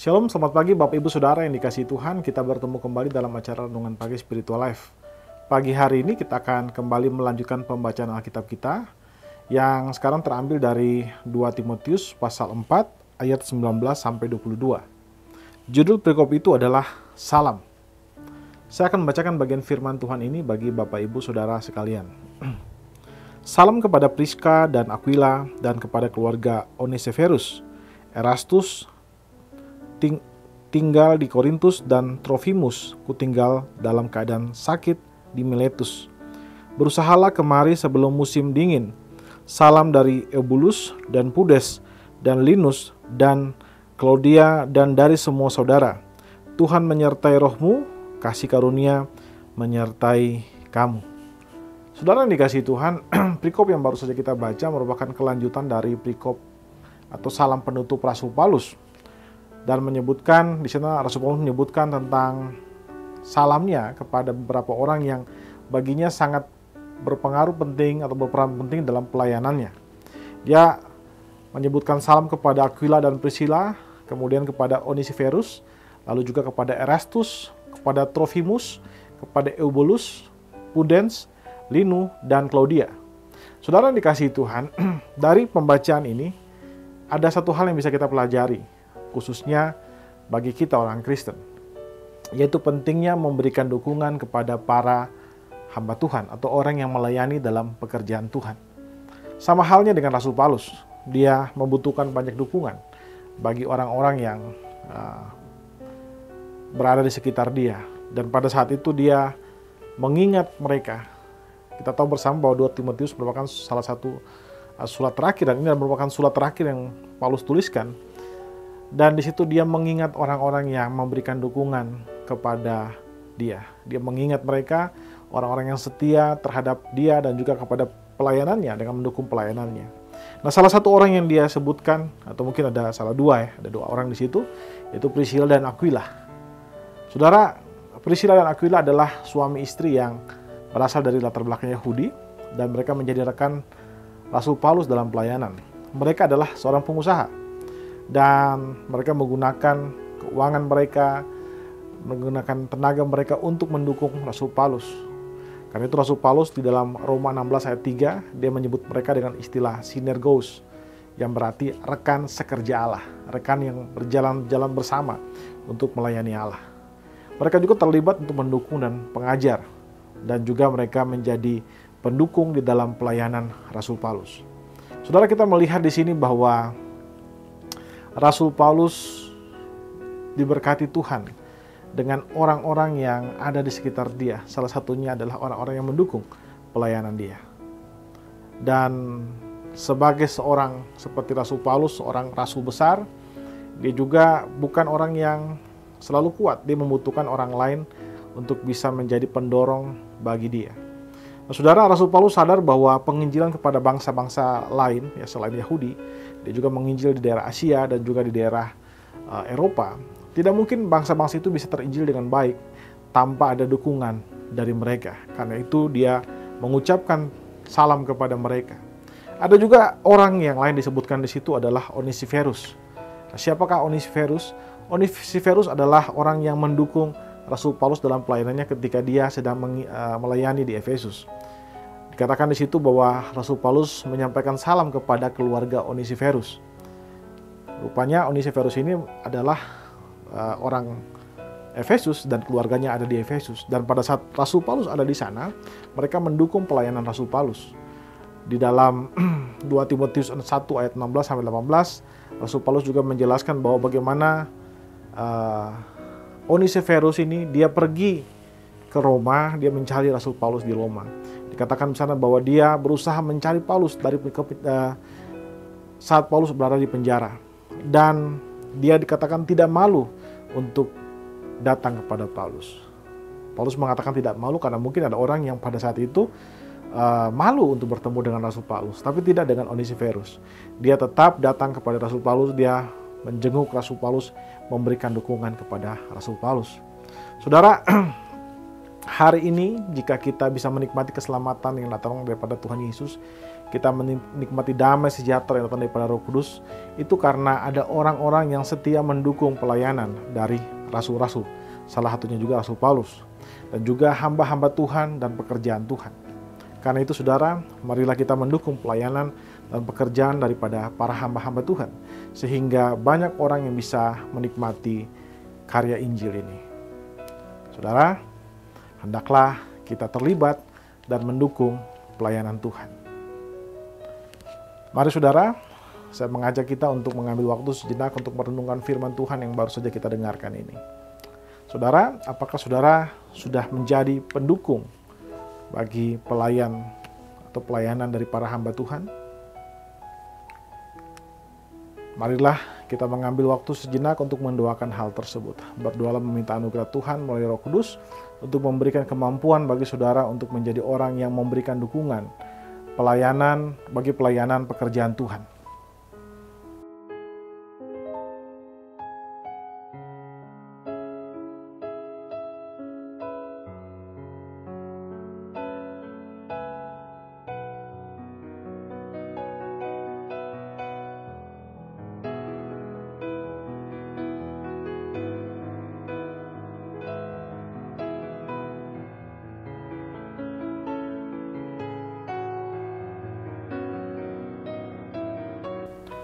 Shalom, selamat pagi Bapak Ibu Saudara yang dikasihi Tuhan. Kita bertemu kembali dalam acara Renungan Pagi Spiritual Life. Pagi hari ini kita akan kembali melanjutkan pembacaan Alkitab kita yang sekarang terambil dari 2 Timotius pasal 4 ayat 19 sampai 22. Judul perikop itu adalah Salam. Saya akan membacakan bagian firman Tuhan ini bagi Bapak Ibu Saudara sekalian. Salam kepada Priska dan Aquila dan kepada keluarga Onesiferus. Erastus tinggal di Korintus dan Trofimus kutinggal dalam keadaan sakit di Miletus. Berusahalah kemari sebelum musim dingin. Salam dari Eubulus dan Pudes dan Linus dan Claudia dan dari semua saudara. Tuhan menyertai rohmu, kasih karunia menyertai kamu. Saudara yang dikasihi Tuhan, perikop yang baru saja kita baca merupakan kelanjutan dari perikop atau salam penutup Rasul Paulus. Dan menyebutkan, di sana Rasul Paulus menyebutkan tentang salamnya kepada beberapa orang yang baginya sangat berpengaruh penting atau berperan penting dalam pelayanannya. Dia menyebutkan salam kepada Aquila dan Priscilla, kemudian kepada Onesiferus, lalu juga kepada Erastus, kepada Trofimus, kepada Eubulus, Pudens, Linus, dan Claudia. Saudara yang dikasihi Tuhan, dari pembacaan ini ada satu hal yang bisa kita pelajari, khususnya bagi kita orang Kristen, yaitu pentingnya memberikan dukungan kepada para hamba Tuhan atau orang yang melayani dalam pekerjaan Tuhan. Sama halnya dengan Rasul Paulus, dia membutuhkan banyak dukungan bagi orang-orang yang berada di sekitar dia. Dan pada saat itu dia mengingat mereka. Kita tahu bersama bahwa 2 Timotius merupakan salah satu surat terakhir, dan ini merupakan surat terakhir yang Paulus tuliskan. Dan di situ dia mengingat orang-orang yang memberikan dukungan kepada dia. Dia mengingat mereka, orang-orang yang setia terhadap dia dan juga kepada pelayanannya dengan mendukung pelayanannya. Nah, salah satu orang yang dia sebutkan, atau mungkin ada salah dua ya, ada dua orang di situ, yaitu Priscilla dan Aquila. Saudara, Priscilla dan Aquila adalah suami istri yang berasal dari latar belakang Yahudi, dan mereka menjadi rekan Rasul Paulus dalam pelayanan. Mereka adalah seorang pengusaha. Dan mereka menggunakan keuangan mereka, menggunakan tenaga mereka untuk mendukung Rasul Paulus. Karena itu Rasul Paulus di dalam Roma 16 ayat 3, dia menyebut mereka dengan istilah synergos, yang berarti rekan sekerja Allah, rekan yang berjalan-jalan bersama untuk melayani Allah. Mereka juga terlibat untuk mendukung dan pengajar, dan juga mereka menjadi pendukung di dalam pelayanan Rasul Paulus. Saudara, kita melihat di sini bahwa Rasul Paulus diberkati Tuhan dengan orang-orang yang ada di sekitar dia. Salah satunya adalah orang-orang yang mendukung pelayanan dia. Dan sebagai seorang seperti Rasul Paulus, seorang rasul besar, dia juga bukan orang yang selalu kuat. Dia membutuhkan orang lain untuk bisa menjadi pendorong bagi dia. Nah, saudara, Rasul Paulus sadar bahwa penginjilan kepada bangsa-bangsa lain, ya selain Yahudi, dia juga menginjil di daerah Asia dan juga di daerah Eropa. Tidak mungkin bangsa-bangsa itu bisa terinjil dengan baik tanpa ada dukungan dari mereka. Karena itu dia mengucapkan salam kepada mereka. Ada juga orang yang lain disebutkan di situ adalah Onesiferus. Nah, siapakah Onesiferus? Onesiferus adalah orang yang mendukung Rasul Paulus dalam pelayanannya ketika dia sedang melayani di Efesus. Dikatakan di situ bahwa Rasul Paulus menyampaikan salam kepada keluarga Onesiferus. Rupanya Onesiferus ini adalah orang Efesus dan keluarganya ada di Efesus. Dan pada saat Rasul Paulus ada di sana, mereka mendukung pelayanan Rasul Paulus. Di dalam 2 Timotius 1 ayat 16 sampai 18, Rasul Paulus juga menjelaskan bahwa bagaimana Onesiferus ini dia pergi ke Roma, dia mencari Rasul Paulus di Roma. Dikatakan di sana bahwa dia berusaha mencari Paulus saat Paulus berada di penjara. Dan dia dikatakan tidak malu untuk datang kepada Paulus. Paulus mengatakan tidak malu karena mungkin ada orang yang pada saat itu malu untuk bertemu dengan Rasul Paulus. Tapi tidak dengan Onesiferus. Dia tetap datang kepada Rasul Paulus, dia menjenguk Rasul Paulus, memberikan dukungan kepada Rasul Paulus. Saudara, hari ini jika kita bisa menikmati keselamatan yang datang daripada Tuhan Yesus, kita menikmati damai sejahtera yang datang daripada Roh Kudus, itu karena ada orang-orang yang setia mendukung pelayanan dari rasul-rasul. Salah satunya juga Rasul Paulus. Dan juga hamba-hamba Tuhan dan pekerjaan Tuhan. Karena itu saudara, marilah kita mendukung pelayanan dan pekerjaan daripada para hamba-hamba Tuhan. Sehingga banyak orang yang bisa menikmati karya Injil ini. Saudara, hendaklah kita terlibat dan mendukung pelayanan Tuhan. Mari saudara, saya mengajak kita untuk mengambil waktu sejenak untuk merenungkan firman Tuhan yang baru saja kita dengarkan ini. Saudara, apakah saudara sudah menjadi pendukung bagi pelayan atau pelayanan dari para hamba Tuhan? Marilah kita mengambil waktu sejenak untuk mendoakan hal tersebut. Berdoalah meminta anugerah Tuhan melalui Roh Kudus untuk memberikan kemampuan bagi saudara untuk menjadi orang yang memberikan dukungan pelayanan bagi pelayanan pekerjaan Tuhan.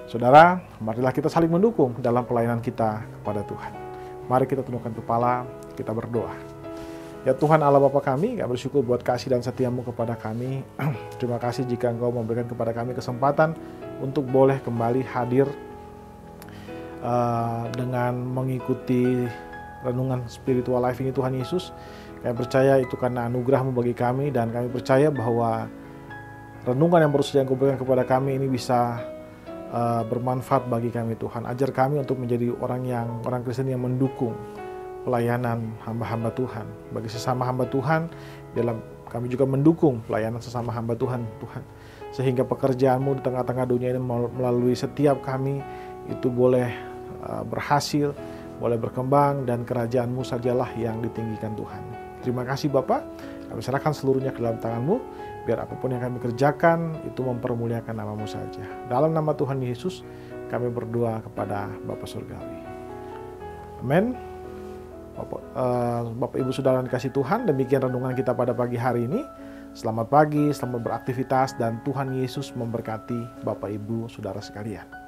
Saudara, marilah kita saling mendukung dalam pelayanan kita kepada Tuhan. Mari kita tundukkan kepala, kita berdoa. Ya Tuhan Allah Bapa kami bersyukur buat kasih dan setia-Mu kepada kami. Terima kasih jika Engkau memberikan kepada kami kesempatan untuk boleh kembali hadir dengan mengikuti renungan spiritual life ini Tuhan Yesus. Kami percaya itu karena anugerah-Mu bagi kami, dan kami percaya bahwa renungan yang baru saja Engkau berikan kepada kami ini bisa bermanfaat bagi kami Tuhan. Ajar kami untuk menjadi orang Kristen yang mendukung pelayanan hamba-hamba Tuhan. Bagi sesama hamba Tuhan, dalam kami juga mendukung pelayanan sesama hamba Tuhan, Tuhan. Sehingga pekerjaan-Mu di tengah-tengah dunia ini melalui setiap kami itu boleh berhasil, boleh berkembang, dan kerajaan-Mu sajalah yang ditinggikan Tuhan. Terima kasih Bapa. Kami serahkan seluruhnya ke dalam tangan-Mu, biar apapun yang kami kerjakan itu mempermuliakan nama-Mu saja. Dalam nama Tuhan Yesus, kami berdoa kepada Bapa Surgawi. Amin. Bapak Ibu Saudara yang dikasihi Tuhan, demikian renungan kita pada pagi hari ini. Selamat pagi, selamat beraktivitas, dan Tuhan Yesus memberkati Bapak Ibu Saudara sekalian.